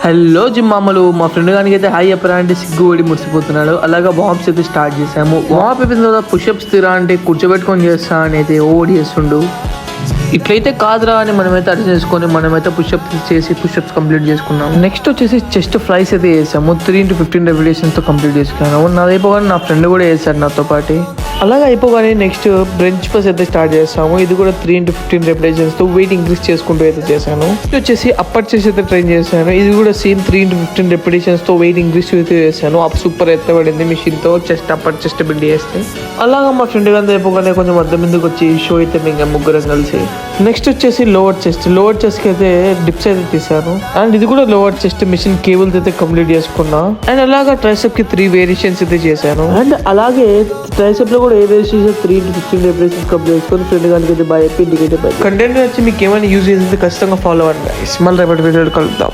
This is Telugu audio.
హలో జిమ్ మామలు, మా ఫ్రెండ్ గానికి అయితే హై చెప్పరా అంటే సిగ్గు పడి మురిసిపోతున్నాడు. అలాగా వార్మ్స్ అయితే స్టార్ట్ చేసాము. వార్మ్ అయిపోయిన తర్వాత పుషప్స్ తీరా అంటే కూర్చోబెట్టుకొని చేస్తా అని అయితే ఓడి చేస్తుండు. ఇట్లయితే కాదురా అని మనమైతే అర్థం చేసుకొని మనమైతే పుషప్స్ చేసి పుషప్స్ కంప్లీట్ చేసుకున్నాము. నెక్స్ట్ వచ్చేసి చెస్ట్ ఫ్లైస్ అయితే చేసాము. 3x15 రెపిటేషన్స్తో కంప్లీట్ చేసుకున్నాము. నాది అయిపోగానే నా ఫ్రెండ్ కూడా చేశాడు నాతో పాటు. అలాగే అయిపోగానే నెక్స్ట్ బెంచ్ ప్రెస్ అయితే స్టార్ట్ చేస్తాము. ఇది కూడా 3x15 రెపిటేషన్స్తో వెయిట్ ఇంక్రీజ్ చేసుకుంటూ అయితే చేశాను. ఇది వచ్చేసి అప్పర్ చెస్ట్ అయితే ట్రైన్ చేశాను. ఇది కూడా సేమ్ 3x15 రెపిటేషన్స్తో వెయిట్ ఇంక్రీజ్ అయితే చేశాను. అప్ సూపర్ ఎత్తబడింది మిషన్తో చెస్ట్ అప్పర్ చెస్ట్ బిల్డ్ చేస్తే. అలాగా మా ఫ్రెండ్ గారి అయిపోగానే కొంచెం అద్దం ముందుకు వచ్చి షో అయితే ఇంకా ముగ్గురం కలిసి. నెక్స్ట్ వచ్చేసి లోవర్ చెస్ట్ కి అయితే డిప్స్ అయితే తీసాను. అండ్ ఇది కూడా లోవర్ చెస్ట్ మిషన్ కేబుల్స్ అయితే కంప్లీట్ చేసుకున్నా. అండ్ అలాగా ట్రైసెప్ కి 3 వేరియేషన్స్ అయితే చేశాను. అండ్ అలాగే ట్రైసెప్ లో కూడా ఏ వేరియేషన్ 3x15 రెపిటేషన్స్ కంప్లీట్ చేసుకొని ఫ్రెండ్ గారికి అయితే బాయ్ చెప్పి ఇంటికైతే బాయ్. కంటెంట్ వచ్చి మీకు ఏమైనా యూజ్ చేసి ఖచ్చితంగా ఫాలో అవ్వండి. మళ్ళీ రేపటి వీడియోలో కలుద్దాం.